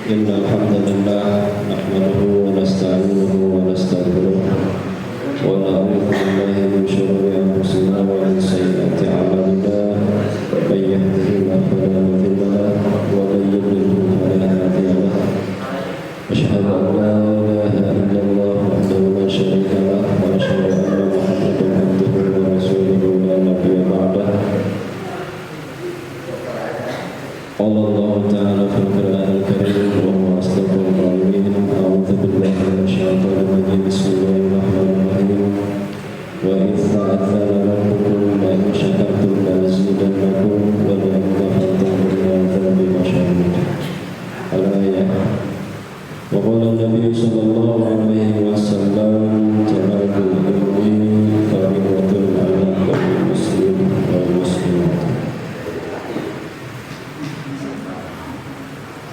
إن الحمد لله نحمده ونستعينه ونستغفره ونعوذ بالله من شرور أنفسنا ومن سيئات أعمالنا من يهده الله فلا مضل له ومن يضلل فلا هادي له أشهد أن لا إله إلا الله وحده لا شريك له وأشهد أن محمدا عبده ورسوله لا نبي بعده قال الله تعالى في القرآن الكريم وهو أصدق القائلين أعوذ بالله من الشيطان الرجيم بسم الله الرحمن الرحيم وإذ تأذن ربكم لئن شكرتم لأزيدنكم ولئن كفرتم إن عذابي لشديد الآية. وقال النبي صلى الله عليه وسلم طلب العلم فريضة على كل مسلم ومسلمة.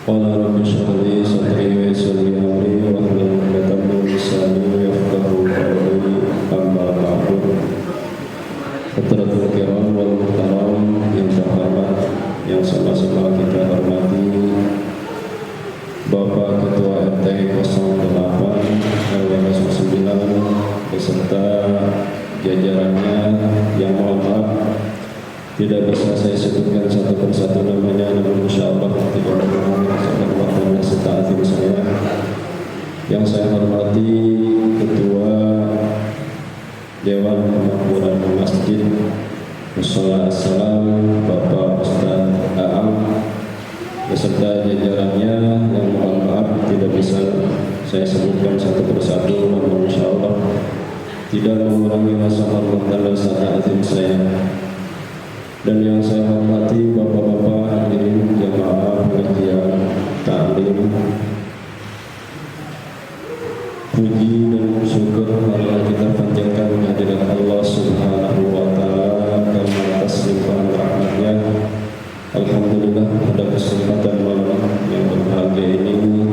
قال رب اشرح لي صدري ويسر لي امري واحلل عقدة من لساني يفقهوا قولي اما بعد. Hadratul kiram wal muhtaram yang terhormat, yang sama-sama kita hormati Bapak Ketua RT 08 RW 09 beserta jajarannya yang mohon maaf tidak bisa saya sebutkan satu persatu namanya, namun insya Allah tidak merasakan waktu serta hati saya. Yang saya hormati Ketua Dewan Pemakmuran Masjid Mushola Assalam Bapak Ustaz Aam beserta jajarannya yang mohon maaf tidak bisa saya sebutkan satu persatu, namun insya Allah tidak mengurangi rasa hormat dan rasa hati saya. Dan yang saya hormati bapak-bapak hadirin jamaah pengajian taklim, puji dan syukur Allah kita panjatkan kehadirat Allah Subhanahu wa Ta'ala karena atas limpahan rahmatnya. Alhamdulillah pada kesempatan malam yang berbahagia ini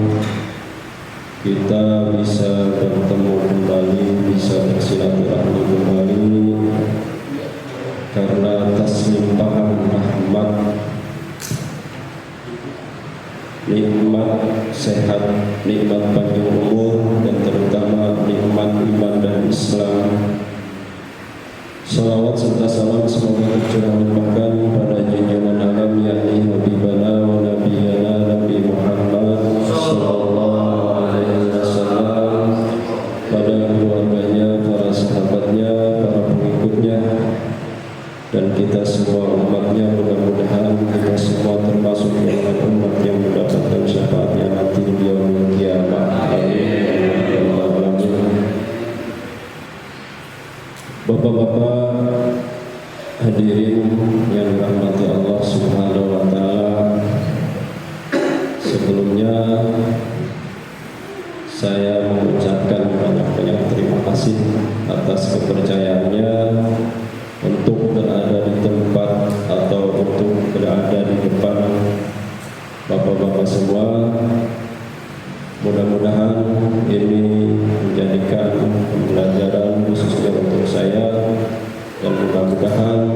kita bisa bertemu kembali, bisa bersilaturahmi kembali karena atas limpahan rahmat, nikmat sehat, nikmat panjang umur, dan terutama nikmat iman dan Islam. Salawat serta salam semoga tercurah limpahkan pada junjungan alam yakni Habibana wa Nabiyana Nabi Muhammad sallallahu alaihi wasallam, pada keluarganya, para sahabatnya, para pengikutnya, dan kita semua umatnya. Mudah-mudahan kita semua termasuk golongan umat yang mendapatkan syafaatnya nanti di yaumul qiyamah. Amin. Bapak-bapak hadirin yang dirahmati Allah Subhanahu wa Ta'ala, sebelumnya saya mengucapkan banyak-banyak terima kasih atas kepercayaannya untuk berada di tempat atau untuk berada di depan bapak-bapak semua. Mudah-mudahan ini menjadikan pembelajaran khususnya untuk saya, dan mudah-mudahan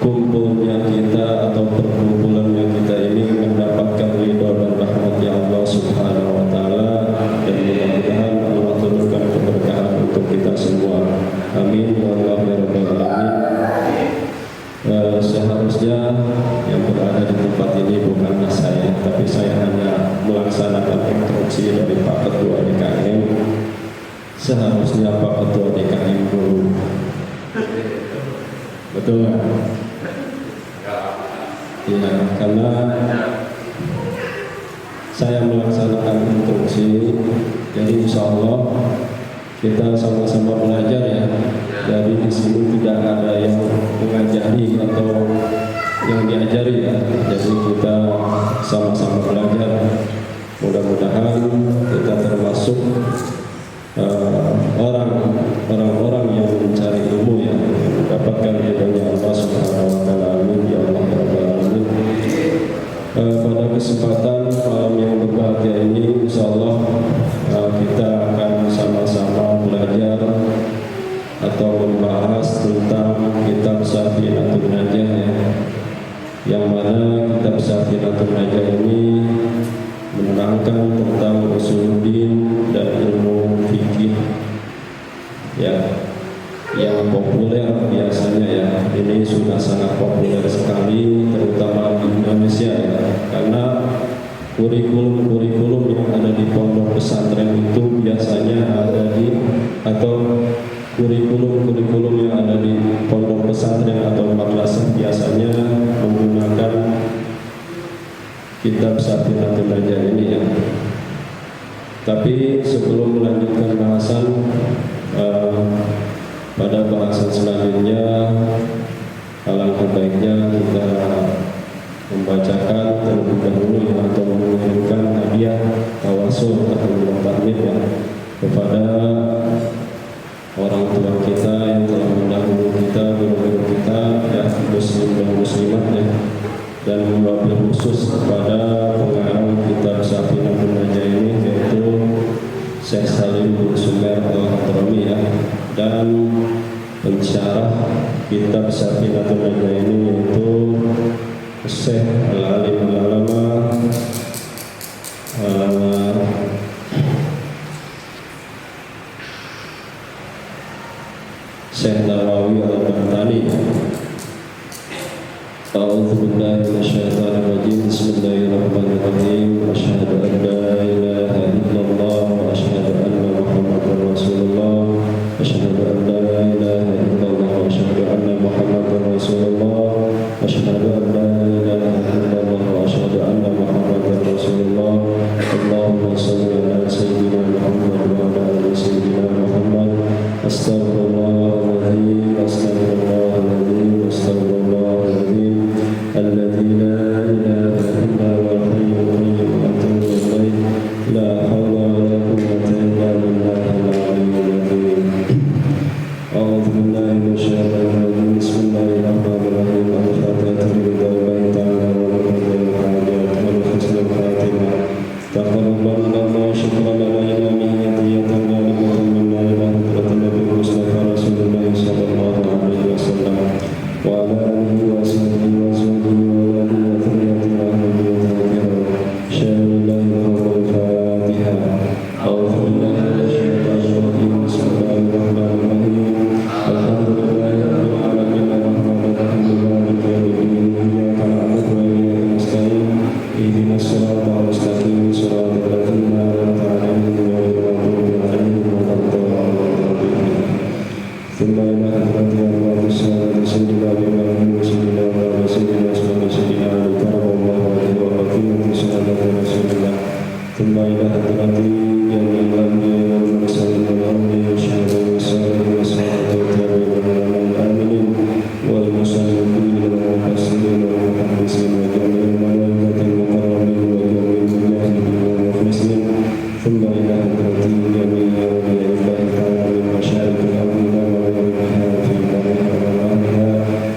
kumpulnya kita atau perkumpulannya kita ini mendapatkan ridho dan rahmatnya Allah Subhanahu wa Ta'ala, dan mudah-mudahan Allah turunkan keberkahan untuk kita semua. Amin ya Allah ya Rabbal Alamin. Seharusnya yang berada di tempat ini bukanlah saya, tapi saya hanya melaksanakan instruksi dari Pak Ketua DKM. Seharusnya Pak Ketua DKM dulu. Betul kan? Ya, karena saya melaksanakan instruksi, jadi insya Allah kita sama-sama belajar ya. Jadi di sini tidak ada yang mengajari atau yang diajari ya. Jadi kita sama-sama belajar. Mudah-mudahan kita termasuk orang-orang yang mencari ilmu ya, yang mendapatkan ridhonya Allah Subhanahu wa Ta'ala. Amin ya Allah ya Rabbal Alamin. Pada kesempatan malam yang berbahagia ini, insyaallah kita akan sama-sama belajar atau membahas tentang kitab Safinatun Najah ya, yang mana kitab Safinatun Najah ini mengajarkan tentang usuluddin dan ilmu fikih ya, yang populer biasanya ya. Ini sudah sangat populer sekali terutama di Indonesia ya, karena kurikulum yang ada di pondok pesantren itu biasanya ada di, atau kurikulum yang ada di pondok pesantren atau madrasah biasanya menggunakan kitab Safinatul Najah ini ya. Tapi sebelum melanjutkan bahasan, pada bahasan selanjutnya alangkah baiknya kita membacakan terlebih dahulu ya, atau mengirimkan hadiah tawasul atau pamit ya kepada orang tua kita yang telah mendahului kita, guru-guru kita ya, muslim dan muslimat ya, dan wabil khusus kepada pengarang kitab Safinatul Najah ini yaitu Syekh Salim bin Sumer Al-Hadrami ya, dan pensyarah kitab Safinatul Najah ini yaitu Syekh Al-Alim Al-Alama Syekh Nawawi Al-Bahtani. A'udzu billahi minasyaitonir rajim. Bismillahirrahmanirrahim. Asyhadu an la ilaha illallah wa asyhadu anna Muhammadar Rasulullah. Asyhadu an la ilaha illallah wa asyhadu anna Muhammadar Rasulullah. Asyhadu an la ilaha illallah wa asyhadu anna Muhammadar Rasulullah. Allahumma shalli ala sayyidina Muhammad wa ala ali sayyidina Muhammad. Astaghfirullahaladzim, astaghfirullahaladzim, astaghfirullahaladzim. Alladzi la ilaha illa huwal hayyul qayyum wa atubu ilaih. La haula wa la quwwata illa billahil aliyyil azim. A'udzu billahi minasyaitonir rajim. Bismillahirrahmanirrahim. Al-Fatihah lillahi ta'ala wa lahul hajat wal husnul khatimah. Taqabbalallahu syukran lana ya niyyatan ya lillahi minna ila hadratin Nabi Mustafa Rasulullah sallallahu alaihi wasallam wa ala alihi wa sahbihi wa sahbihi wa waliyatihi wa ahlihi syaillahi wal Fatihah. A'udzu billahi minasyaitonir rajim. Bismillahirrahmanirrahim. Alhamdulillahi rabbil alamin arrahmanir rahim maliki yaumiddin iyyaka na'budu wa iyyaka nasta'in ihdinas siratal mustaqim siratal ladzina an'amta 'alaihim ghairil maghdubi 'alaihim waladdallin. Thumma ila hadrati Allahus samad sayyidina Muhammad sayyidina wa sayyidina sayyidina Ali karamallahu wajhahu wa qiyamati sayyidina Rasulullah. Thumma ila hadrati jami'il anbiya'i wal mursalin wal awliya'i syuhada'i was-salihin was-salihin wal aminin wal muslimin wal mufassirin wal muhaddisin wa jami'il malaikatil muqarrabin wa jami'il mujahidin wal mukhlisin. Thumma ila hadrati jami'i awliya'illahi ta'ala min masyayikhil awliya wa ghairiha fi bariha wa ahliha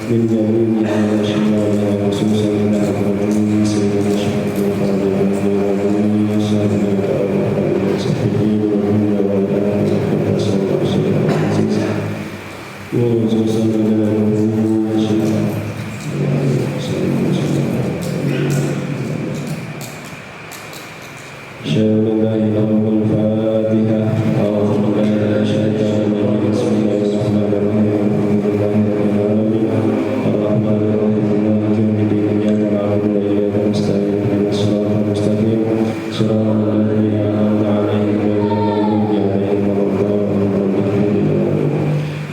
min jami'i al-ashiyaiha khususan ila hadrati sayyidina Syekh Al-Fadhil wa jami'i sayyidina al-Fadhil sayyidina wa jami'i al-Fadhil wa khususan ila Syaillahi lahul Fatihah. A'udzu billahi minasyaitonir rajim. Bismillahirrahmanirrahim. Alhamdulillahirabbil alamin. Arrahmanir rahim. Maliki yaumiddin. Iyyaka na'budu wa iyyaka nasta'in. Ihdinas siratal mustaqim. Shiratal ladzina an'amta 'alaihim ghairil maghdubi 'alaihim waladdallin.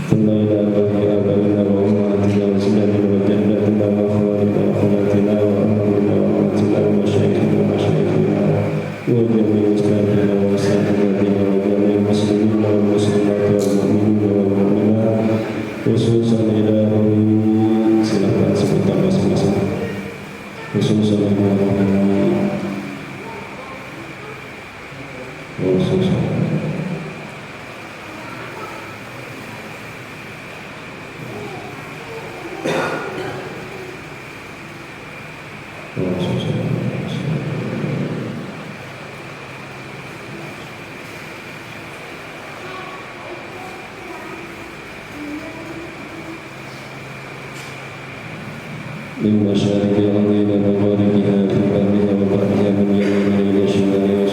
Thumma ila Allahi abaina wa ummatina wa zidna wa jannatina wa akhwatina wa akhwatina wa amrina wa amatina wa masyayikhina wa masyayikhina wa jami'il muslimina wa muslimatina wa jami'il muslimina wal muslimat wal mu'minina wal mu'minat khususan ila hum. Silakan sebentar masing-masing. Khususan ila hum. Khususan من مشارق الأرض إلى مغاربها في برها وبحرها من يمنها إلى شمالها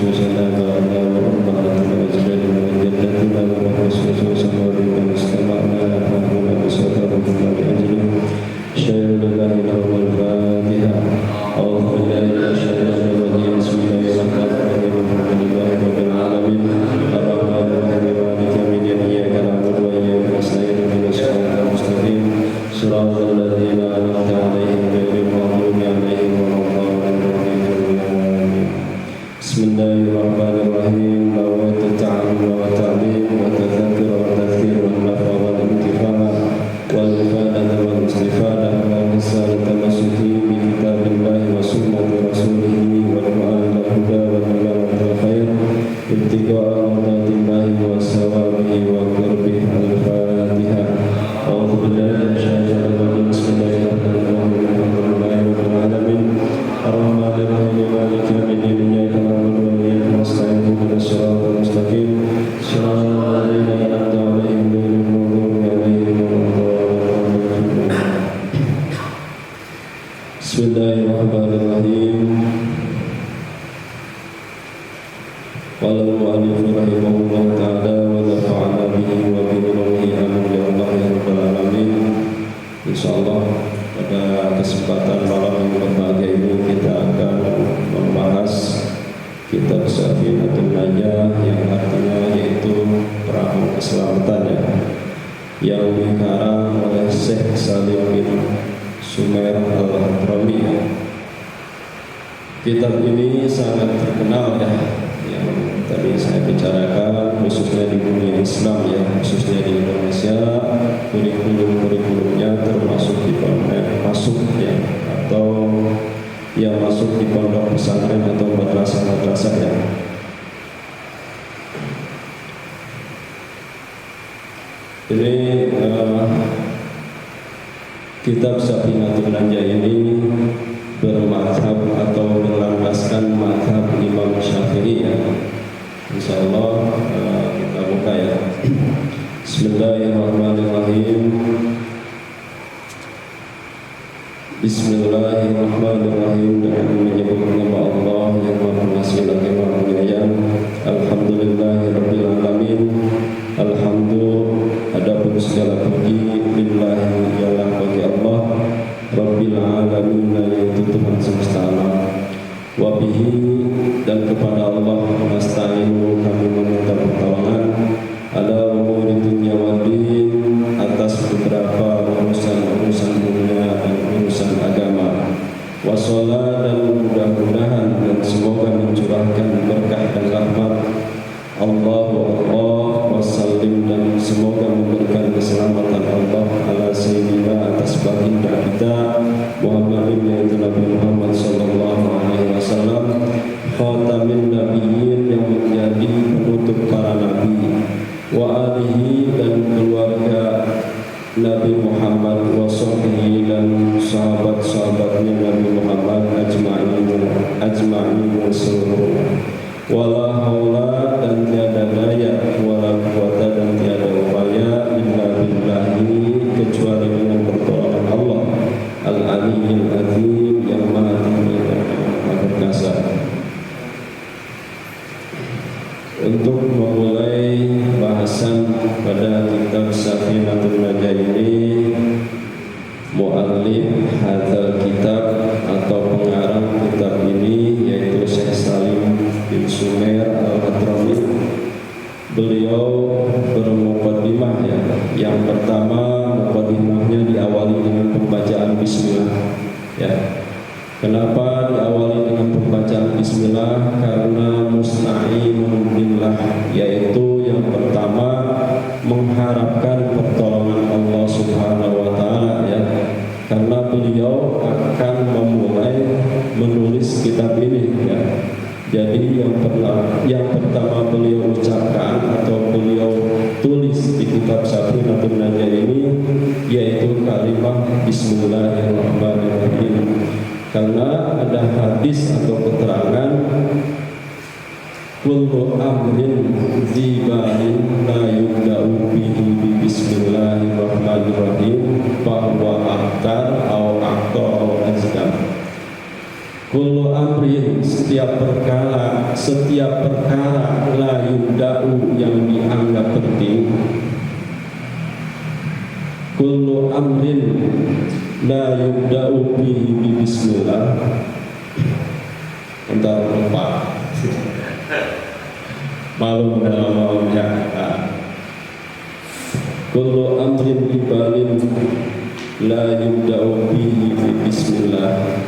Bismillahirrahmanirrahim. Nawaitu ta'allum wa ta'lim wa tadzakkur wa tadhkir wa nafa wal intifa' wal ifadah wal istifadah wal risal tamasuki bi kitabillahi wa sunnati rasulih wal ma'al huda wa nabiyil khair ibtiqa'a mardatillahi wa sawabihi wa qurbihi al-fatihah. A'udzu billahi minasyaitonir rajim. Bismillahirrahmanirrahim. Alhamdulillahi rabbil alamin. Ar-rahmanir rahim. Maliki yaumiddin. Iyyaka na'budu wa iyyaka nasta'in. Ihdinas siratal mustaqim. Shiratal ladzina an'amta 'alaihim ghairil maghdubi 'alaihim waladdallin. Bismillahirrahmanirrahim. Qala al-mu'allif rahimahullah ta'ala wa nafa'ana bihi wa bi ulumihi amin ya Allah ya rabbal alamin. Insyaallah pada kesempatan malam yang berbahagia ini kita akan membahas kitab Safinatul Najah yang artinya yaitu perahu keselamatan yang dikarang oleh Syekh Salim bin Sumair Al-Hadrami. Kitab ini sangat terkenal yang tadi saya bicarakan khususnya di dunia Islam khususnya di Indonesia. Kurikulumnya termasuk di pondok atau yang masuk di pondok pesantren atau madrasah Ini kitab Safinatul Najah ini bermadhab atau berlandaskan madhab Imam Syafi'i Insyaallah kita buka Bismillahirrahmanirrahim. Bismillahirrahmanirrahim. Dengan menyebut nama Allah yang Maha Pengasih lagi Maha Penyayang. Alhamdulillahirabbil alamin. Alhamdulillah, adapun segala puji lillahi ialah bagi Allah Rabbil alamin, yaitu Tuhan semesta alam. Wabihi, dan kepada Allah nasta'inu kami meminta pertolongan ala umuri dunya wad din, atas beberapa urusan dunia dan urusan agama. Wassalam, dan mudah-mudahan dan semoga mencurahkan berkah dan rahmat Allah wassalim, dan semoga memberikan keselamatan Allah ala sayyidina, atas baginda kita Muhammadin, yaitu Nabi Muhammad sallallahu alaihi wasallam, khatamin nabiyyin, yang menjadi penutup para nabi, wa alihi, dan keluarga Nabi Muhammad, wa sahbihi, dan sahabat-sahabatnya Nabi Muhammad ajma'in seluruhnya. Wala haula, dan tiada daya, wala quwata, dan tiada upaya, illa billahi, kecuali dengan pertolongan Allah Al-Aliyyil Azim, yang maha tinggi dan maha perkasa. Untuk memulai bahasan pada kitab Safinatul Najah ini, mu'allif hadzal kitab atau pengarang kitab ini yaitu Syekh Salim bin Sumair Al-Hadrami. Beliau bermuqaddimah Yang pertama, muqaddimahnya diawali dengan pembacaan bismillah Kenapa diawali dengan pembacaan bismillah? Karena musta'inun billah, yaitu yang pertama mengharapkan pertolongan Allah Subhanahu wa taala karena beliau akan memulai menulis kitab ini Jadi yang pertama beliau ucapkan atau beliau tulis di kitab Safinatul Najah ini yaitu kalimat Bismillahirrahmanirrahim. Karena ada hadis atau keterangan kullu amrin zibalin la yubda'u bihi bismillahirrahmanirrahim bahwa aktar atau azdam. Kullu amrin, setiap perkara la yubda'u, yang dianggap penting. Kullu amrin la yubda'u bihi bismillah. Entar lupa. Malu kullu amrin ibalin la yubda'u bihi bismillah.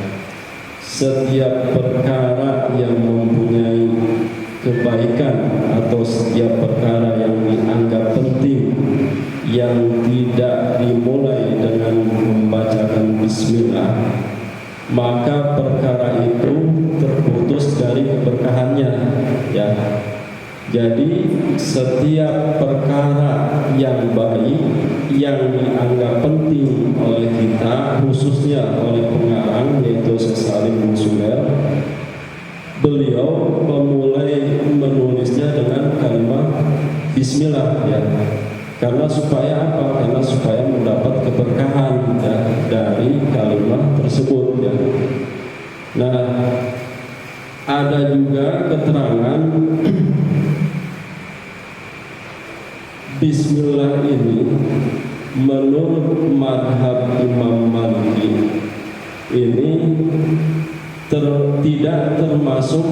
Setiap perkara yang mempunyai maka perkara itu terputus dari keberkahannya, ya. Jadi setiap perkara yang baik yang dianggap penting oleh kita, khususnya oleh pengarang yaitu Syekh Salim bin Sumer, beliau memulai menulisnya dengan kalimat Bismillah, ya. Karena supaya apa? Karena supaya mendapat keberkahan, ya, dari kalimat tersebut, ya. Nah, ada juga keterangan Bismillah ini menurut madhab Imam Maliki ini tidak termasuk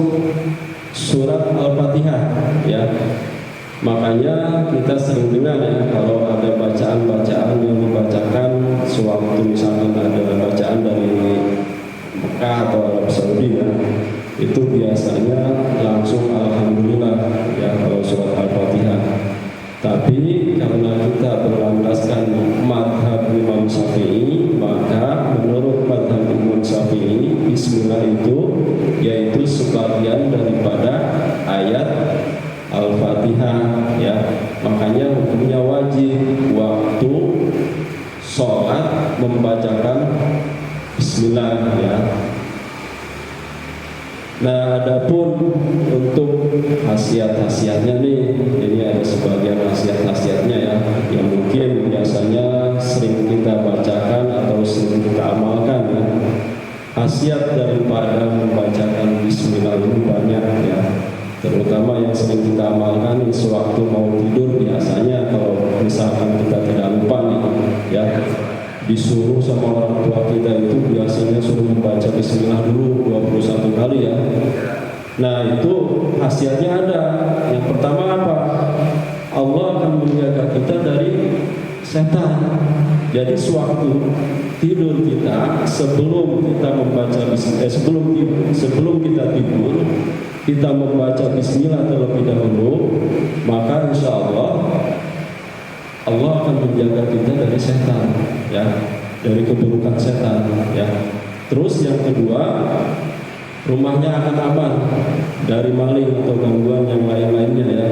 surat Al-Fatihah, ya. Makanya kita sering dengar, ya, kalau ada bacaan-bacaan yang membacakan sewaktu misalkan ada bacaan dari Mekah atau Arab Saudi, ya, itu biasanya langsung Alhamdulillah, ya, kalau surat Al-Fatihah. Tapi karena kita berlandaskan madhab Imam Syafi'i, maka menurut madhab Imam Syafi'i, Bismillah itu yaitu sebagian daripada ayat Al-Fatihah, ya. Makanya hukumnya wajib waktu sholat membacakan Bismillah, ya. Nah, adapun untuk khasiat-khasiatnya nih, ini ada sebagian khasiat-khasiatnya, ya, yang mungkin biasanya sering kita bacakan atau sering kita amalkan, ya. Khasiat daripada membacakan Bismillah ini banyak, ya. Terutama yang sering kita amalkan sewaktu mau tidur, biasanya kalau misalkan kita tidak lupa nih, ya, disuruh sama orang tua kita itu biasanya suruh membaca Bismillah dulu 21 kali, ya. Nah, itu khasiatnya ada. Yang pertama apa? Allah akan menjaga kita dari setan. Jadi sewaktu tidur kita, sebelum kita membaca sebelum kita tidur, kita membaca Bismillah terlebih dahulu, maka insya Allah akan menjaga kita dari setan, ya, dari keburukan setan, ya. Terus yang kedua, rumahnya akan aman dari maling atau gangguan yang lain-lainnya, ya,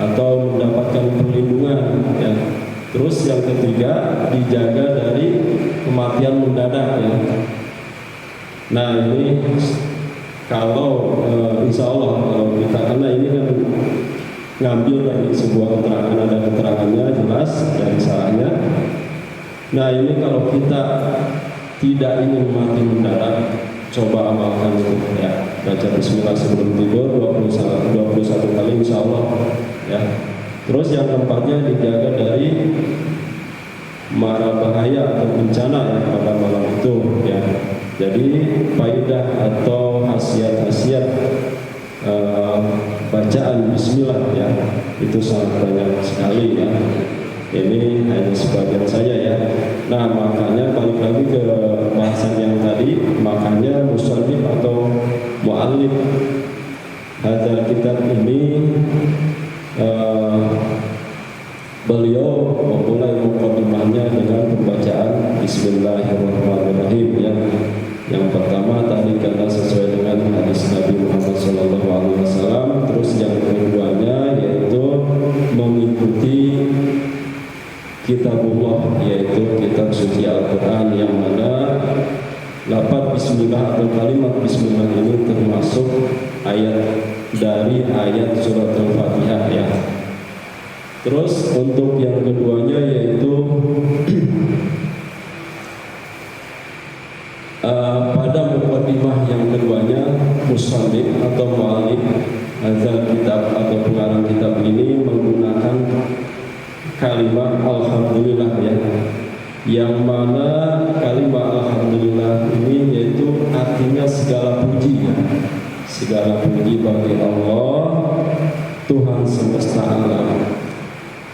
atau mendapatkan perlindungan, ya. Terus yang ketiga, dijaga dari kematian mendadak, ya. Nah, ini kalau insya Allah kalau kita, karena ini kan ngambil dari sebuah keterangan, ada keterangannya jelas dari salahnya. Nah, ini kalau kita tidak ingin mati mendadak, coba amalkan itu, ya. Baca Bismillah sebelum tidur 21 kali insya Allah, ya. Terus yang keempatnya, dijaga dari mara bahaya atau bencana, ya, pada malam itu, ya. Jadi faidah atau khasiat-khasiat bacaan Bismillah, ya, itu sangat banyak sekali, ya. Ini hanya sebagian saja, ya. Nah, makanya balik lagi ke bahasan yang tadi, makanya musannif atau mu'allif hadzal kitab ini beliau memulai mukadimahnya dengan pembacaan Bismillahirrahmanirrahim, ya. Yang pertama tadi karena sesuai dengan hadis Nabi Muhammad SAW. Terus yang keduanya yaitu mengikuti kitabullah, yaitu kitab suci Al-Quran, yang mana lafaz Bismillah atau kalimat Bismillah ini termasuk ayat dari ayat surat Al-Fatihah, ya. Terus untuk yang keduanya yaitu pada mukadimah yang keduanya, musannif atau mu'allif hadzal kitab atau pengarang kitab ini menggunakan kalimat Alhamdulillah, ya. Yang mana kalimat Alhamdulillah ini yaitu artinya segala puji, ya. Segala puji bagi Allah, Tuhan semesta alam.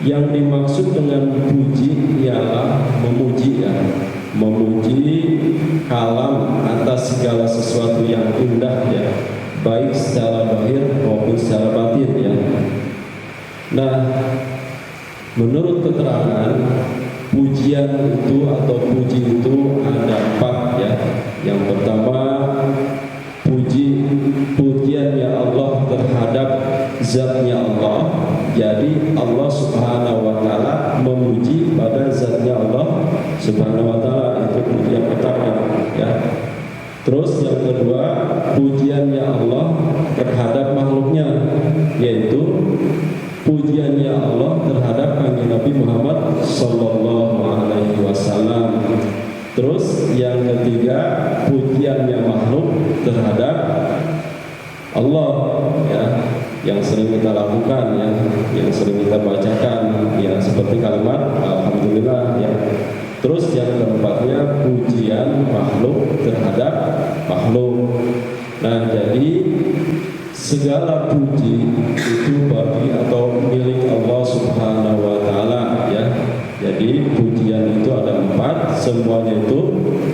Yang dimaksud dengan puji ialah memuji, ya. Memuji kalam atas segala sesuatu yang indah, ya, baik secara zahir maupun secara batin, ya. Nah, menurut keterangan pujian itu atau puji itu ada 4 ya. Yang pertama, pujian ya Allah terhadap zatnya Allah. Jadi Allah Subhanahu wa taala memuji pada zatnya Allah Subhanahu wa taala, itu pujian pertama ya. Terus yang kedua, pujiannya Allah terhadap makhluknya, yaitu pujiannya Allah terhadap Nabi Muhammad sallallahu alaihi wasallam. Terus yang ketiga, pujiannya makhluk terhadap Allah ya, yang sering kita lakukan ya, yang sering kita bacakan ya, seperti kalimat alhamdulillah ya. Terus yang keempatnya, pujian makhluk terhadap makhluk. Nah, jadi segala puji itu bagi atau milik Allah Subhanahu wa taala ya. Jadi pujian itu ada 4, semuanya itu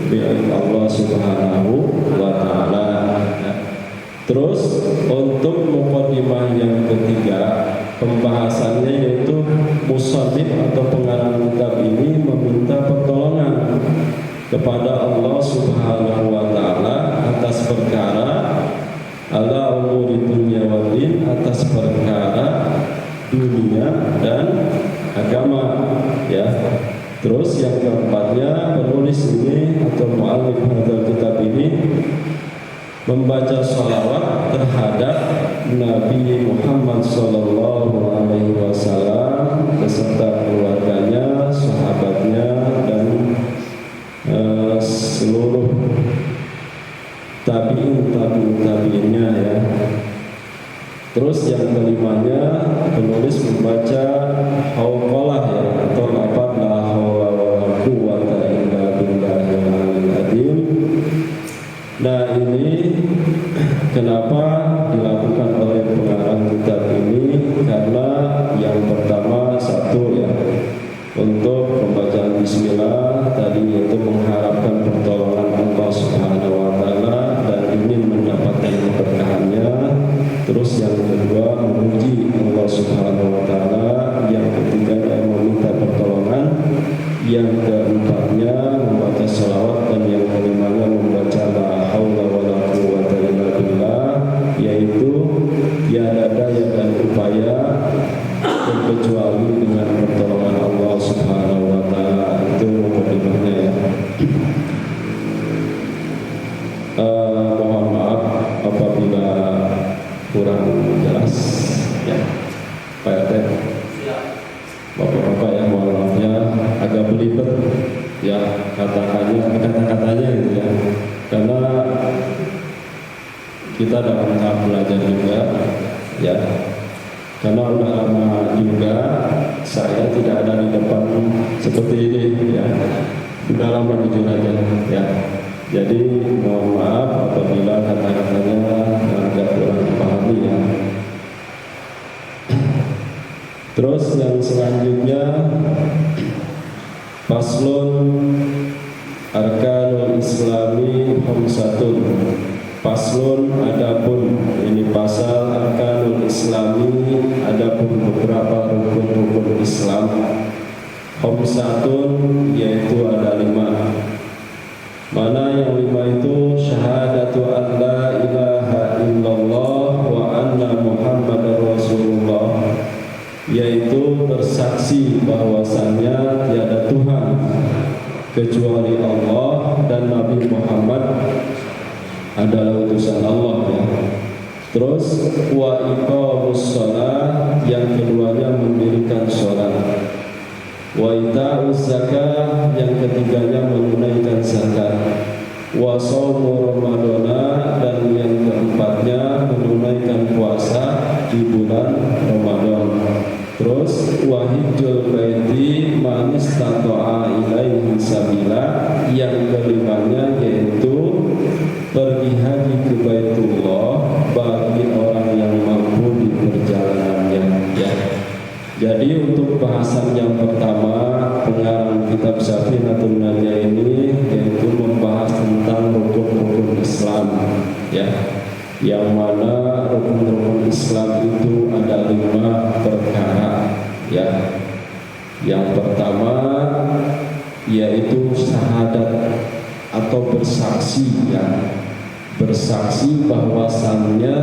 milik Allah Subhanahu wa taala ya. Terus untuk mukadimah yang ketiga, pembahasannya yaitu musannif atau pengarang kitab ini meminta pertolongan kepada Allah Subhanahu wa taala atas perkara ala umuri dunya wal din, atas perkara dunia dan agama ya. Terus yang keempatnya, penulis ini atau muallif hadal kitab ini membaca sholawat terhadap Nabi Muhammad sallallahu alaihi wasallam beserta keluarganya, sahabatnya dan seluruh tabi'innya ya. Terus yang kelimanya, penulis membaca hauqalah ya, atau lafaz la haula wala quwwata illa billahil aliyyil azim. Nah, ini kenapa dilakukan oleh pengarang kitab ini? Karena yang pertama, satu ya, untuk pembacaan bismillah tadi, yaitu mengharapkan pertolongan Allah Subhanahu wa taala dan ingin mendapatkan keberkahannya. Terus yang kedua, memuji Allah Subhanahu wa taala. Yang ketiga, meminta pertolongan. Yang keempatnya, membaca sholawat. Dan yang kelimanya, membaca la haula wala quwwata illa billah, yaitu tiada daya dan upaya kecuali dengan pertolongan Allah Subhanahu wa taala. Itu mukadimahnya ya. Mohon maaf apabila kurang jelas ya, Pak RT, Bapak-bapak ya, mohon maafnya agak belibet ya kata-katanya gitu ya, karena kita dalam tahap belajar juga ya. Karena udah lama juga saya tidak ada di depan seperti ini ya, udah lama jujur aja ya. Jadi mohon maaf apabila kata-katanya agak kurang dipahami ya. Terus yang selanjutnya, Faslun Arkanul Islami Khamsatun. Faslun, adapun, ini pasal Arkanul Islami, adapun beberapa rukun-rukun Islam. Khamsatun, yaitu ada 5. Mana yang 5 itu? Syahadatu an la ilaha illallah wa anna Muhammadar Rasulullah, yaitu bersaksi bahwasannya tiada Tuhan kecuali Allah dan Nabi Muhammad adalah utusan Allah ya. Terus wa iqamus shalah, yang keduanya mendirikan sholat. Wa ita'uz zakah, yang ketiganya menunaikan zakat. Wa shaumu ramadana, dan yang keempatnya menunaikan puasa di bulan Ramadan. Terus wa hijjul baiti man istata'a ilaihi sabila, yang kelimanya yaitu pergi haji ke Baitullah bagi orang yang mampu di perjalanannya ya. Jadi untuk bahasan yang pertama, pengarang kitab Safinatul Najah ini yaitu membahas tentang rukun-rukun Islam ya, yang mana rukun-rukun Islam itu ada 5 perkara ya. Yang pertama yaitu syahadat atau bersaksi, ya, bersaksi bahwasannya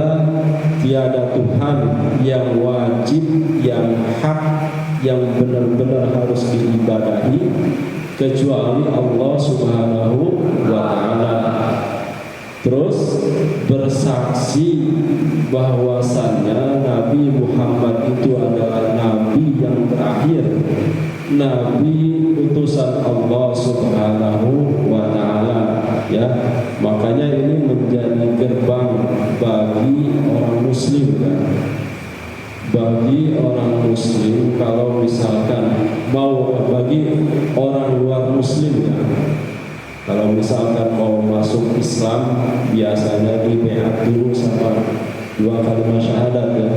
tiada Tuhan yang wajib, yang hak, yang benar-benar harus diibadahi kecuali Allah Subhanahu wa Ta'ala. Terus bersaksi bahwasannya Nabi Muhammad itu adalah Nabi yang terakhir, Nabi utusan Allah Subhanahu wa Ta'ala, ya. Makanya ini menjadi gerbang bagi orang muslim, ya. Bagi orang muslim, kalau misalkan mau, bagi orang luar muslim, ya, kalau misalkan mau masuk Islam, biasanya di baiat dulu sama 2 kalimat syahadat, ya.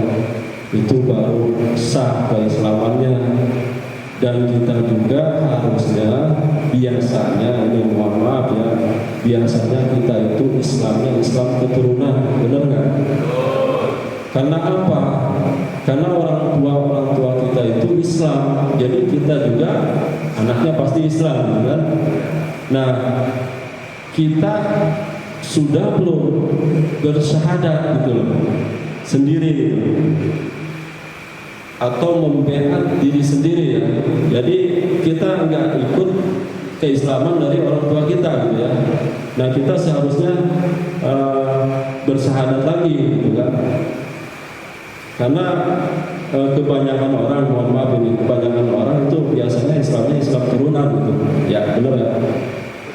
Itu baru sah keislamannya. Dan kita juga harusnya, biasanya, ini mohon maaf ya, biasanya kita itu Islamnya Islam keturunan, benar nggak? Karena apa? Karena orang tua kita itu Islam, jadi kita juga anaknya pasti Islam, kan? Nah, kita sudah belum bersyahadat gitu loh, sendiri gitu, atau membaiat diri sendiri, ya. Jadi kita nggak ikut keislaman dari orang tua kita gitu, ya. Nah, kita seharusnya bersyahadat lagi gitu kan. Karena kebanyakan orang, mohon maaf ini, kebanyakan orang itu biasanya Islamnya Islam turunan gitu. Ya, benar ya.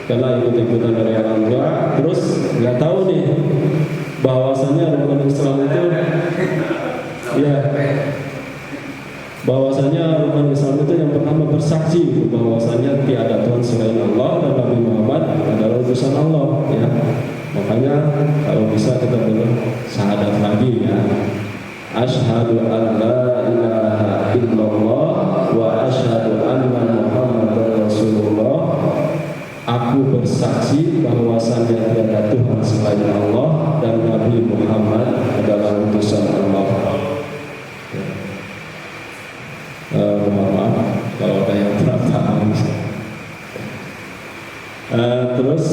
Karena ikut-ikutan dari orang tua, terus nggak tahu nih bahwasannya rukun Islam itu, ya, bahwasanya rukun Islam itu yang pertama bersaksi bahwasanya tiada Tuhan selain Allah dan Nabi Muhammad adalah utusan Allah, ya. Makanya kalau bisa kita bersyahadat lagi, ya. Asyhadu an la ilaha illallah wa asyhadu anna Muhammadar Rasulullah. Aku bersaksi bahwasanya tiada Tuhan selain Allah dan Nabi Muhammad adalah utusan Allah. Mohon maaf kalau ada yang terang. Terus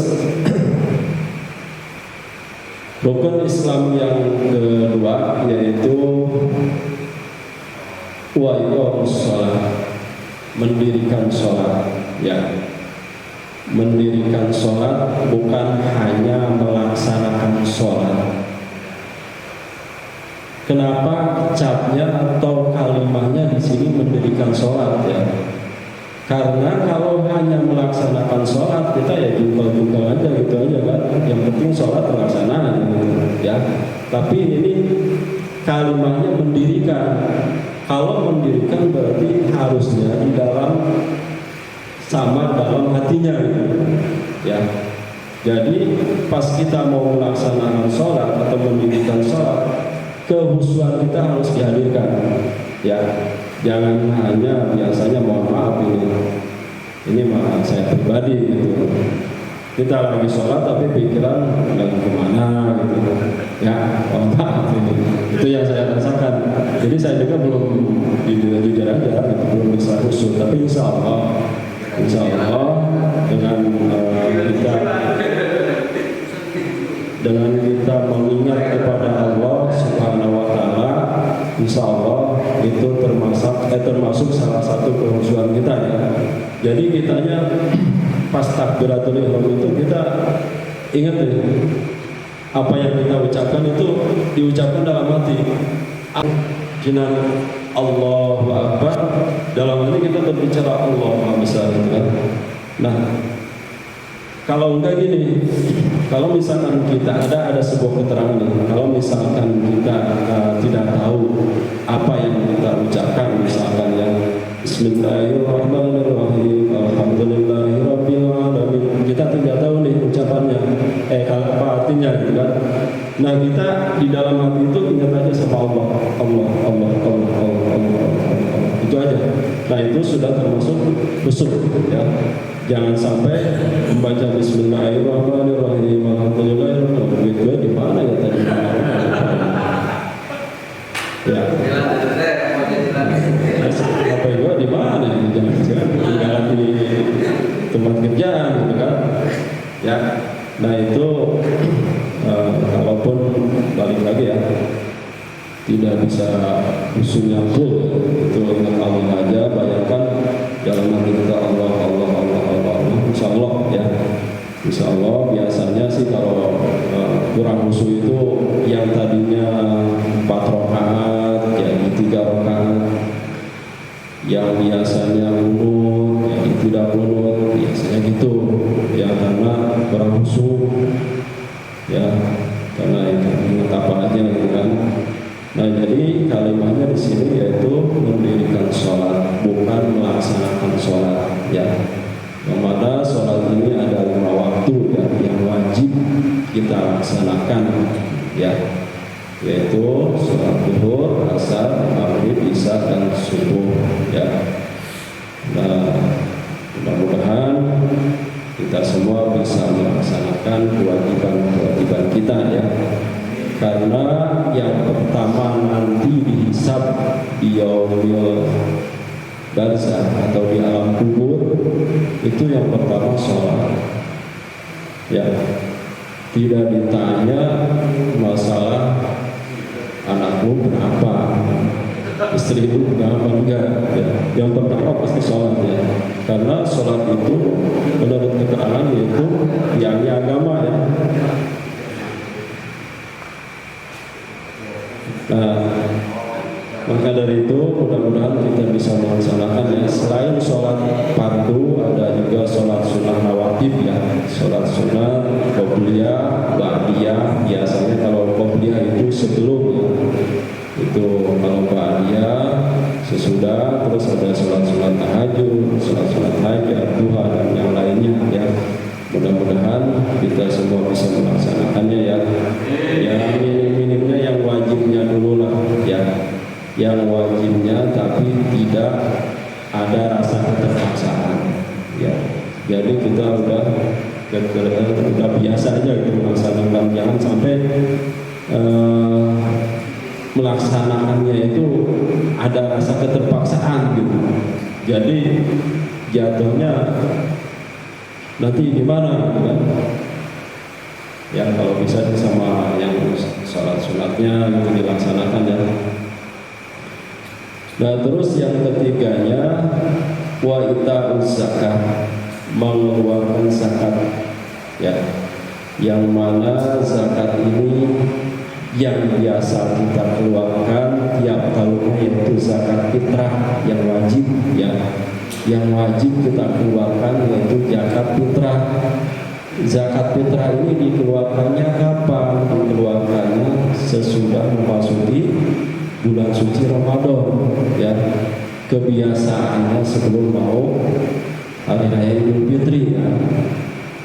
rukun Islam yang kedua yaitu wa iqamus shalah, mendirikan sholat, ya. Mendirikan sholat bukan hanya melaksanakan sholat. Kenapa capnya atau kalimatnya di sini mendirikan sholat, ya? Karena kalau hanya melaksanakan sholat, kita ya jungkal-jungkal aja gitu aja kan. Yang penting sholat terlaksana gitu, ya. Tapi ini kalimatnya mendirikan. Kalau mendirikan berarti harusnya di dalam sama dalam hatinya gitu, ya. Jadi pas kita mau melaksanakan sholat atau mendirikan sholat, kehusuan kita harus dihadirkan, ya. Jangan hanya biasanya, mohon maaf ini malah saya pribadi gitu. Kita lagi sholat tapi pikiran lagi kemana gitu, ya. Mohon maaf ini. Itu yang saya rasakan. Jadi saya juga belum jujur aja gitu, belum bisa khusyuk. Tapi insya Allah dengan kita mengingat kepada Allah Subhanahu wa Ta'ala, insya Allah itu termasuk salah satu kehusuan kita, ya. Jadi kitanya pas takbiratul ihram itu kita ingat ya, apa yang kita ucapkan itu diucapkan dalam hati. Jinan Allahu Akbar, dalam hati kita berbicara Allah Maha Besar, kan? Nah, kalau enggak gini, kalau misalkan kita ada sebuah keterangan nih, kalau misalkan kita tidak tahu apa yang kita ucapkan, misalkan yang Bismillahirrahmanirrahim, Alhamdulillahirabbil alamin, kita tidak tahu nih ucapannya, kalau apa artinya gitu kan. Nah, kita di dalam hati itu ingat aja sama Allah, Allah, Allah, Allah, Allah, Allah, Allah. Itu aja. Nah, itu sudah termasuk khusyuk, ya. Jangan sampai membaca Bismillahirrahmanirrahim, Alhamdulillahirrahmanirrahim, itu di mana ya tadi? Ya. Apa itu di mana? Nah itu kalaupun balik lagi ya, tidak bisa usulnya full, itu ingat Allah aja, bayangkan dalam hati kita Allah, Insya Allah ya. Insya Allah biasanya sih kalau kurang khusyuk itu yang tadinya 4 rakaat jadi 3 rakaat, yang biasanya kunut jadi tidak kunut, biasanya gitu ya, karena kurang khusyuk ya, karena itu ingat apa aja gitu kan. Nah jadi kalimatnya di sini yaitu mendirikan sholat, bukan melaksanakan sholat ya. Yang mana sholat ini ada 5 waktu ya, yang wajib kita laksanakan ya, yaitu sholat zuhur, asar, maghrib, isya, dan subuh ya. Nah mudah-mudahan kita semua bisa melaksanakan kewajiban kita ya, karena yang pertama nanti dihisab di yaumil barzah atau di alam kubur itu yang pertama sholat ya. Tidak ditanya masalah anakmu berapa, istrimu berapa, enggak ya. Yang pertama pasti sholat ya, karena sholat itu menurut keterangan yaitu yang agama ya. Nah maka dari itu mudah-mudahan kita bisa melaksanakan ya. Selain sholat fardu ada juga sholat sunnah rawatib ya, sholat sunnah qobliyah, ba'diyah. Biasanya kalau qobliyah itu sebelum ya, itu kalau ba'diyah sesudah. Terus ada sholat tahajud, sholat hajat, duha, dan yang lainnya ya. Mudah-mudahan kita semua bisa melaksanakannya ya. Yang minim-minimnya yang wajibnya dulu lah ya, yang wajibnya, tapi tidak ada rasa keterpaksaan ya. Jadi kita udah biasa aja gitu melaksanakan, jangan sampai melaksanakannya itu ada rasa keterpaksaan gitu. Jadi jatuhnya nanti gimana gitu kan ya. Kalau bisa sama yang sholat sunatnya itu dilaksanakan ya. Nah terus yang ketiganya wa ita'uz zakat, mengeluarkan zakat ya, yang mana zakat ini yang biasa kita keluarkan tiap tahunnya yaitu zakat fitrah yang wajib ya, yang wajib kita keluarkan yaitu zakat fitrah. Zakat fitrah ini dikeluarkannya kapan? Dikeluarkannya sesudah memasuki bulan suci Ramadan ya. Kebiasaannya sebelum mau hari raya Idul Fitri ya.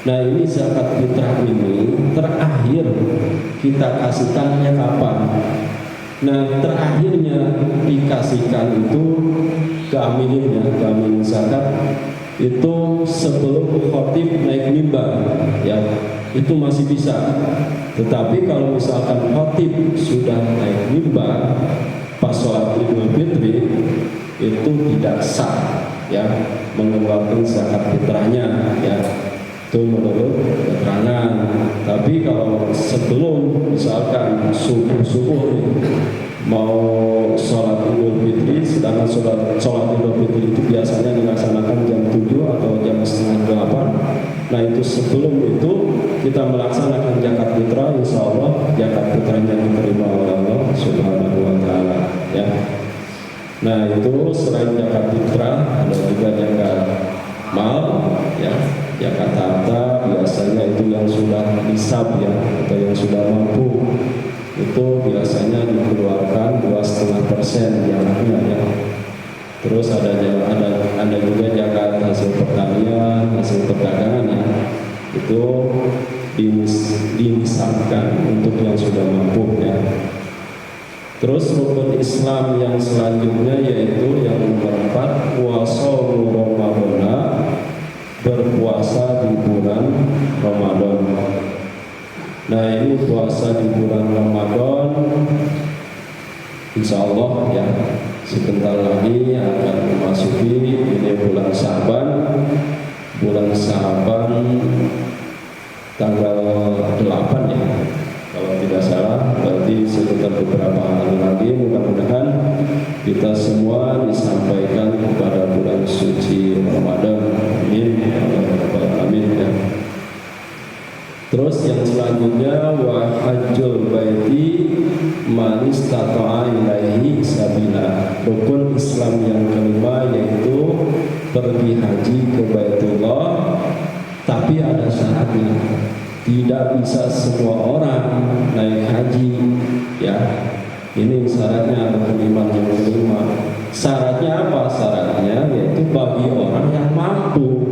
Nah ini zakat fitrah ini terakhir kita kasihkannya kapan? Nah terakhirnya dikasihkan itu ke aminin zakat itu sebelum khotib naik mimbar ya, itu masih bisa. Tetapi kalau misalkan khotib sudah naik mimbar pas sholat Idul Fitri, itu tidak sah ya mengeluarkan zakat fitrahnya ya, itu menurut keterangan. Tapi kalau sebelum misalkan subuh mau sholat Idul Fitri, sedangkan sholat Idul Fitri itu biasanya dilaksanakan jam 7 atau jam setengah 8. Nah itu sebelum itu kita melaksanakan zakat fitrah, insya Allah zakat fitrahnya diterima oleh Allah Subhanahu wa Ta'ala ya. Nah itu selain zakat fitrah ada juga zakat mal ya, zakat harta. Biasanya itu yang sudah nisab ya, atau yang sudah mampu, itu biasanya dikeluarkan 2,5% diantaranya ya. Terus ada juga zakat hasil pertanian, hasil perdagangan ya, itu dinisabkan untuk yang sudah mampu ya. Terus rukun Islam yang selanjutnya yaitu yang nomor 4, puasa Ramadan, berpuasa di bulan Ramadan. Nah ini puasa di bulan Ramadan, insya Allah ya sebentar lagi akan memasuki ini bulan Syaban. Bulan Syaban tanggal 8 ya, kalau tidak salah, berarti sekitar beberapa hari lagi. Mudah-mudahan kita semua disampaikan kepada bulan suci Ramadan. Amin. Amin ya. Terus yang selanjutnya, wa hajjul baiti man istata'a ilaihi sabila. Rukun Islam yang kelima yaitu pergi haji ke Baitullah, tapi ada syaratnya. Tidak bisa semua orang naik haji ya. Ini syaratnya rukun iman yang kelima. Syaratnya apa? Syaratnya yaitu bagi orang yang mampu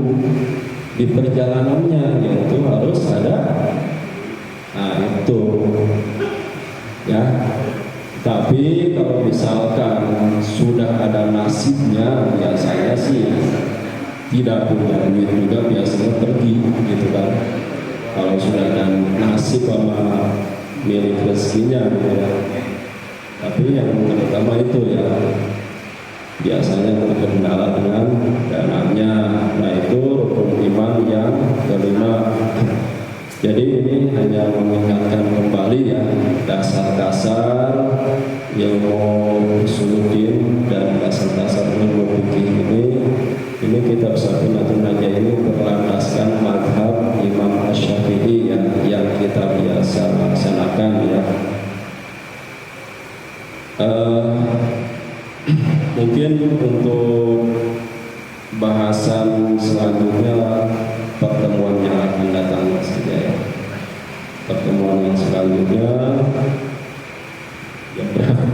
di perjalanannya, yaitu harus ada itu ya. Tapi kalau misalkan sudah ada nasibnya, biasanya sih tidak punya duit juga biasanya pergi gitu kan. Kalau sudah ada nasib sama milik rezekinya gitu ya. Tapi yang terutama itu ya, biasanya terkendala dengan dananya. Nah itu rukun iman yang kelima. Jadi ini hanya mengingatkan kembali ya dasar-dasar ilmu usuluddin dan dasar-dasar ilmu fikih ini kitab Safinatun Najah ini berlandaskan mazhab Imam Asy-Syafi'i ya, yang kita biasa laksanakan ya. Mungkin untuk bahasan selanjutnya pertemuan yang akan datang saja ya. Pertemuan yang selanjutnya yang berapa?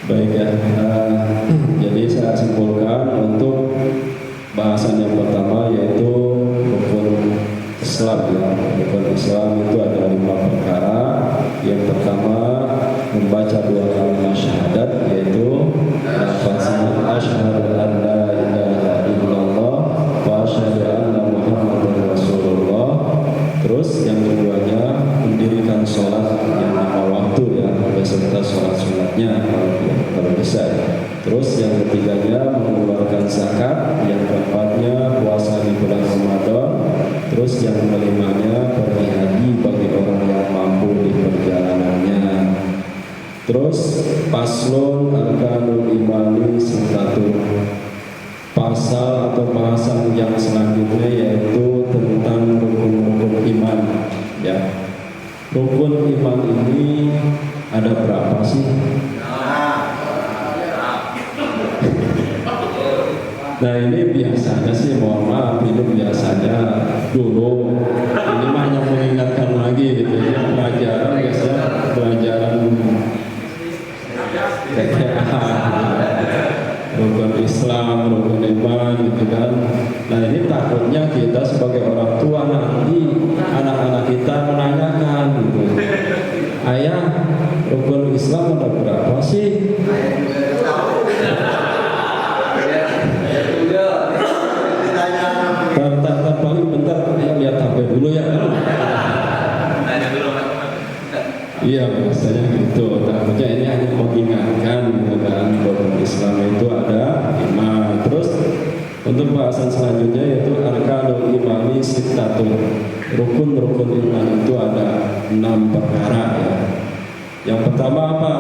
Baik ya, jadi saya simpulkan untuk bahasan yang pertama yaitu rukun Islam ya. Rukun Islam itu ada 5 perkara. Yang pertama membaca 2 kalimat syahadat, yaitu lafaznya asyhadu an la ilaha illallah wa asyhadu anna muhammadar rasulullah. Terus yang keduanya mendirikan sholat yang 5 waktu ya, beserta sholat sunatnya kalau bisa ya. Terus yang ketiganya mengeluarkan zakat, yang keempatnya puasa di bulan Ramadan, terus yang kelimanya pergi haji bagi orang yang mampu di perjalanannya. Terus paslon arkanul imani satu, pasal atau bahasan yang selanjutnya yaitu tentang rukun-rukun iman ya. Rukun iman ini ada berapa sih? Nah ini biasanya sih, mohon maaf, ini biasanya dulu ini mah hanya mengingatkan lagi gitu ya, pelajaran biasanya pelajaran TKA, rukun Islam, rukun iman gitu kan. Nah ini takutnya kita sebagai orang tua nanti anak-anak kita menanyakan gitu, ayah rukun Islam ada berapa sih? Paling bentar ya, lihat HP dulu ya. Iya biasanya gitu. Takutnya ini hanya mengingatkan gitu kan, bahwa Islam itu ada 5. Terus untuk bahasan selanjutnya yaitu arkanul imani sittatun. Rukun-rukun iman itu ada 6 perkara ya. Yang pertama apa?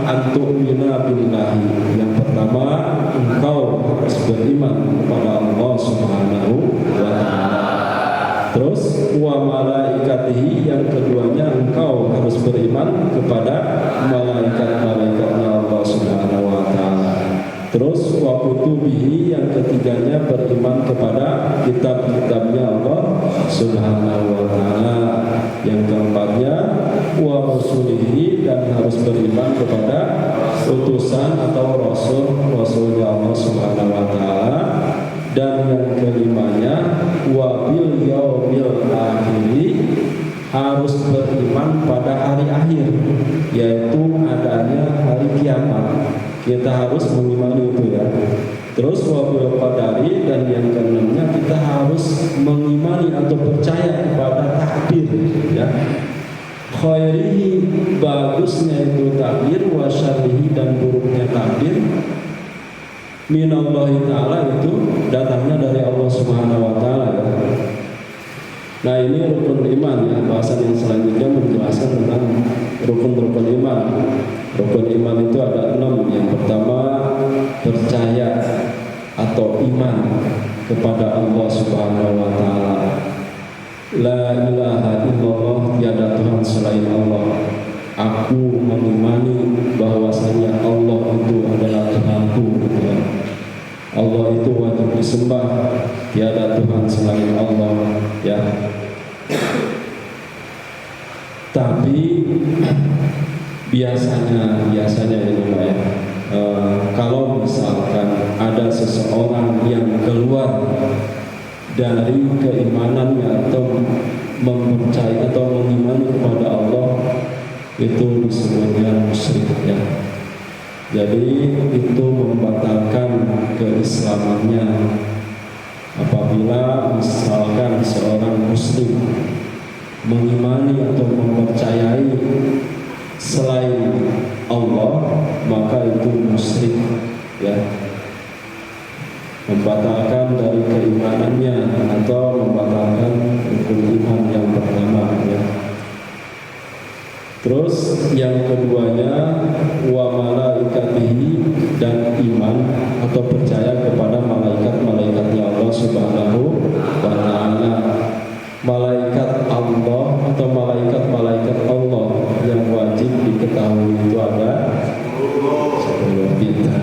Antu'mina billahi. Yang pertama, engkau harus beriman kepada Allah Subhanahu wa ta'ala. Terus wa malaikatihi, yang keduanya engkau harus beriman kepada malaikat-malaikatnya Allah Subhanahu wa ta'ala. Terus wa kutubihi, yang ketiganya beriman kepada kitab-kitabnya Allah Subhanahu wa ta'ala. Yang keempatnya wa rasulihi, dan harus beriman kepada utusan atau rasulnya Allah Subhanahu wa ta'ala. Dan yang kelimanya wa bil yaumil akhir, harus beriman pada hari akhir, yaitu adanya hari kiamat. Kita harus mengimani itu ya. Terus wabil qadari, dan yang keenamnya kita harus mengimani atau percaya kepada takdir ya. Khairihi, bagusnya itu takdir, wa syarrihi, dan buruknya takdir, minallahi ta'ala, itu datangnya dari Allah Subhanahu wa ta'ala ya. Nah ini rukun iman ya, bahasan yang selanjutnya menjelaskan tentang rukun-rukun iman. Rukun iman itu ada 6. Yang pertama, percaya atau iman kepada Allah Subhanahu wa ta'ala. La ilaha illallah, tiada Tuhan selain Allah. Aku mengimani bahwasanya Allah itu adalah Tuhanku ya. Allah itu wajib disembah, tiada Tuhan selain Allah ya. Tapi biasanya ini ya, kalau misalkan ada seseorang yang keluar dari keimanannya atau mempercayai atau mengimani kepada Allah, itu disebutnya musyrik ya. Jadi itu membatalkan keislamannya. Apabila misalkan seorang muslim mengimani atau mempercayai selain Allah, maka itu musyrik ya, membatalkan dari keimanannya atau membatalkan rukun iman yang pertama ya. Terus yang keduanya, wa malaikatihi, dan iman atau percaya kepada malaikat-malaikatnya Allah Subhanahu wa ta'ala. Malaikat Allah atau malaikat-malaikat Allah yang wajib diketahui itu ada 10 bintang.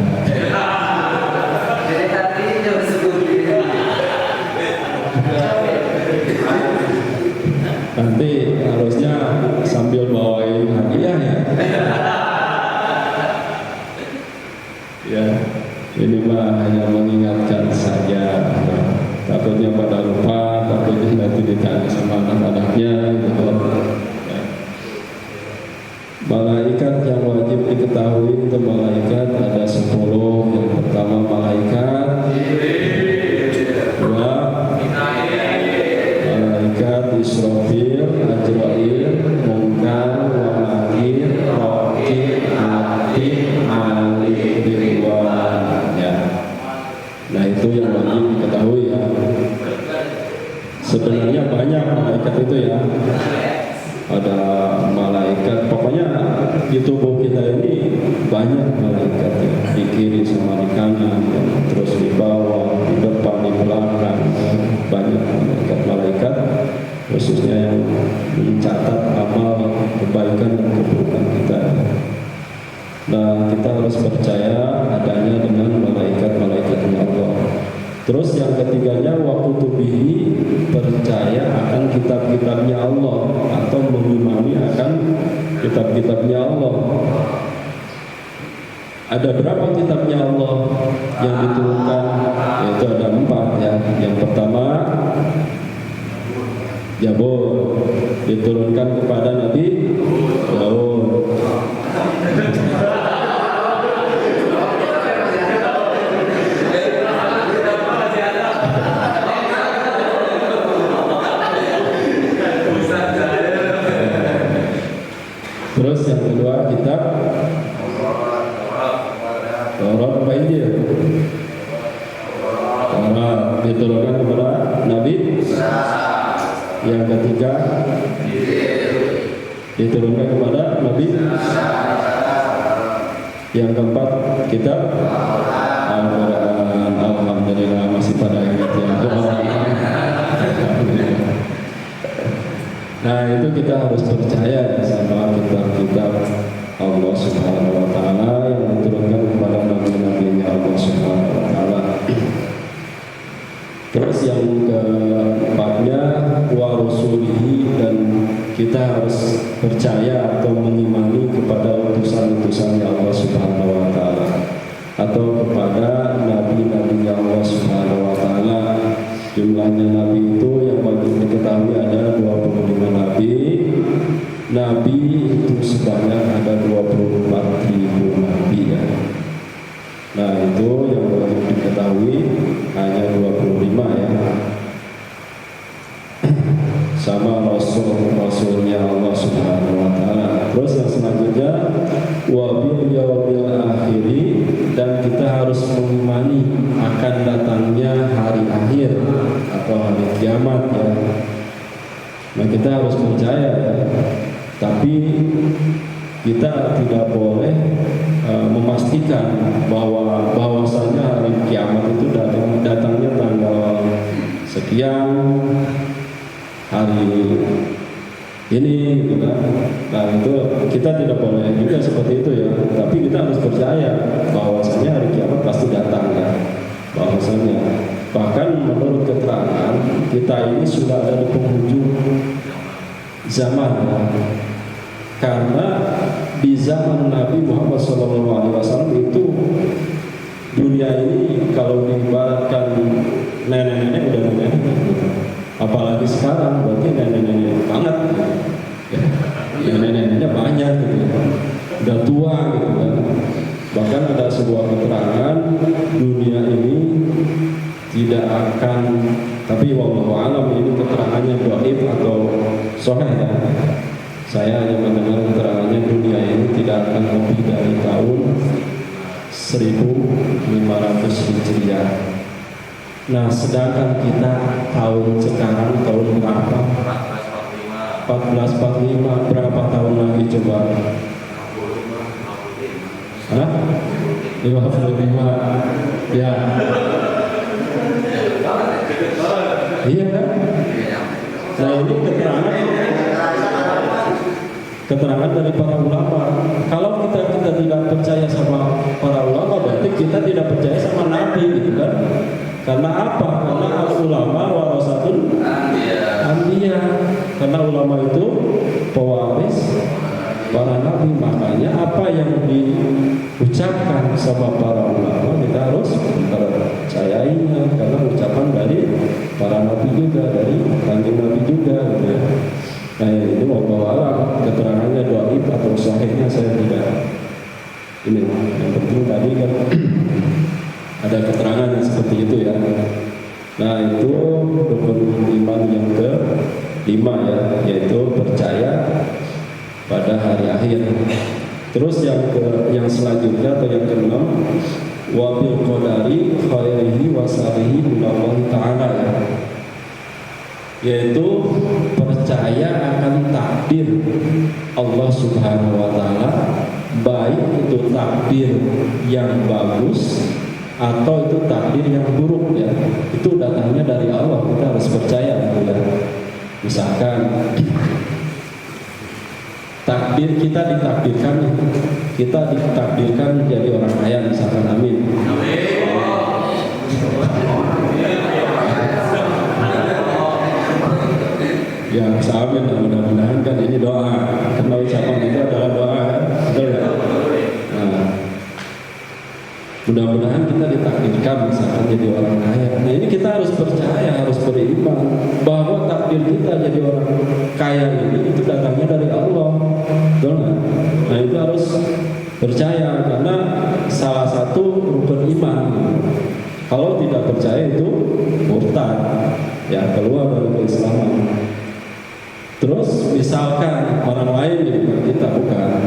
Nanti harusnya sambil bawain hadiah ya. Ya, ini mah hanya mengingatkan saja. Takutnya pada lupa, takutnya nanti ditanya sama anak-anaknya gitu. Ya. Malaikat yang wajib diketahui itu malaikat ada 10. Yang pertama malaikat, kedua malaikat Israfil, Ajrail, Munkar, Nakir, Raqib, Atid, Malik, Ridwan ya. Nah itu yang wajib diketahui ya. Sebenarnya banyak malaikat itu ya. Ada malaikat, pokoknya di tubuh kita ini banyak malaikat ya. Di kiri sama di kanan ya. Terus di bawah, di depan, di belakang ya. Banyak malaikat khususnya yang mencatat amal kebaikan dan keburukan kita. Nah kita harus percaya adanya dengan malaikat-malaikatnya Allah. Terus yang ketiganya, wa kutubihi, percaya akan kitab-kitabnya Allah atau mengimani akan kitab-kitabnya Allah. Ada berapa kitabnya Allah yang diturunkan? Yaitu ada 4 ya. Yang pertama Zabur, diturunkan kepada Nabi Daud. Terus yang kedua kitab Taurat apa Injil? Taurat, diturunkan kepada Nabi. Yang ketiga diturunkan kepada Nabi. Yang keempat kitab Al-Quran. Alhamdulillah masih pada ingat ya. Nah itu kita harus percaya sama kitab-kitab Allah Subhanahu wa ta'ala yang diturunkan kepada nabi-nabinya Allah Subhanahu wa ta'ala. Terus yang keempatnya wa rusulihi, dan kita harus percaya atau mengimani kepada utusan-utusannya Allah Subhanahu wa ta'ala atau kepada nabi-nabi Allah Subhanahu wa ta'ala. Jumlahnya nabi itu yang wajib diketahui ada 25 nabi. Nabi itu sebanyak ada 24.000 nabi ya. Nah itu yang wajib diketahui hanya 25 ya. Sama Rasul Rasulnya Allah Subhanahu wa taala. Terus yang selanjutnya wa bil yaumil akhiri, dan kita harus mengimani akan datangnya hari akhir atau hari kiamat ya. Nah, kita harus percaya ya. Tapi kita tidak boleh memastikan bahwasanya hari kiamat itu datangnya tanggal sekian hari ini gitu kan. Nah, itu kita tidak boleh juga seperti itu ya. Tapi kita harus percaya bahwasanya hari kiamat pasti datang ya. Bahwasanya bahkan menurut keterangan kita ini sudah ada di penghujung zaman ya. Karena di zaman Nabi Muhammad SAW itu dunia ini kalau diibaratkan nenek-nenek udah nenek, apalagi sekarang berarti nenek-nenek banget ya. Nenek-neneknya banyak gitu, udah tua gitu kan. Bahkan ada sebuah keterangan dunia ini tidak akan, tapi wallahu alam ini keterangannya dhaif atau sahih ya. Saya hanya mendengar keterangannya dunia ini tidak akan lebih dari tahun 1500 Hijriah. Nah, sedangkan kita tahun sekarang tahun berapa? 1445. Berapa tahun lagi coba? Hah? 55. Ya. Iya kan? Nah, ini keterangan dari para ulama. Kalau kita tidak percaya sama para ulama, berarti kita tidak percaya sama Nabi gitu kan? Karena apa? Karena ulama warasatul anbiya. Karena ulama itu pewaris para nabi. Makanya apa yang diucapkan sama para ulama kita harus percayainya, karena ucapan dari para nabi juga, dari kanjeng Nabi juga gitu ya. Nah, ini mau bawa keterangannya dhaif atau sahihnya saya tidak ini. Yang penting tadi kan ada keterangan yang seperti itu ya. Nah, itu rukun iman yang ke-5 ya, yaitu percaya pada hari akhir. Terus yang selanjutnya atau yang ke-6 wa bil qadari khairihi wa syarrihi minallahi ta'ala ya. Yaitu percaya akan takdir Allah Subhanahu wa taala, baik itu takdir yang bagus atau itu takdir yang buruk ya. Itu datangnya dari Allah, kita harus percaya gitu ya. Misalkan takdir kita ditakdirkan menjadi orang kaya misalkan, amin. Ya, amin. Mudah-mudahan kan ini doa. Karena ucapan itu adalah doa, betul ya? Nah, mudah-mudahan kita ditakdirkan misalkan jadi orang kaya. Nah, ini kita harus percaya, harus beriman bahwa takdir kita jadi orang kaya ini itu datangnya dari Allah, betul nggak? Nah, itu harus percaya karena salah satu rukun iman. Kalau tidak percaya itu murtad, ya, keluar dari keislaman. Terus misalkan orang lain gitu, kita bukan,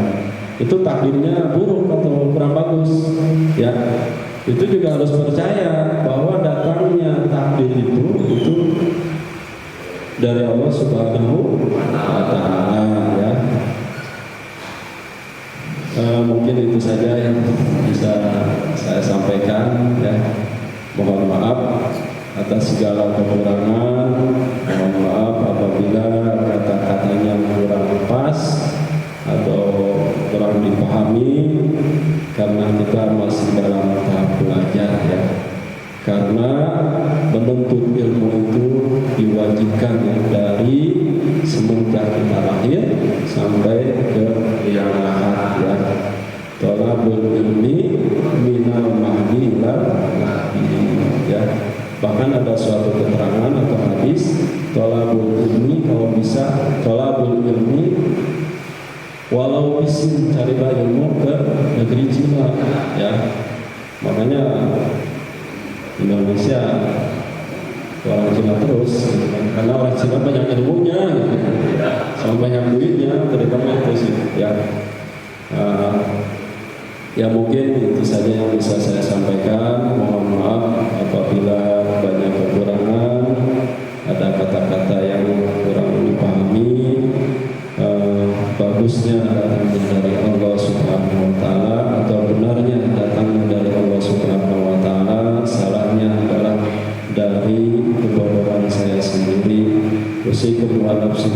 itu takdirnya buruk atau kurang bagus, ya, itu juga harus percaya bahwa datangnya takdir itu dari Allah Subhanahu wa taala ya. Mungkin itu saja yang bisa saya sampaikan ya. Mohon maaf atas segala kekurangan. Mohon maaf apabila kata-katanya kurang pas atau kurang dipahami, karena kita masih dalam tahap belajar ya. Karena menuntut ilmu itu diwajibkan ya, dari semenjak kita lahir sampai ke yang lahat ya. Thalabul ilmi minal mahdi ilal lahdi ya. Bahkan ada suatu keterangan atau hadis, thalabul ilmi, kalau bisa thalabul ilmi walau bisin, carilah ilmu ke negeri Cina ya. Makanya Indonesia, orang Cina terus gitu kan. Karena orang Cina banyak ilmunya gitu. Sama banyak duitnya, terutama itu sih ya. Ya mungkin itu saja yang bisa saya sampaikan. Mohon maaf apabila banyak kekurangan, ada kata-kata yang kurang dipahami. Bagusnya datang dari Allah Subhanahu wa taala atau benarnya datang dari Allah Subhanahu wa taala, salahnya adalah dari kebodohan saya sendiri. Usikum wa nafsi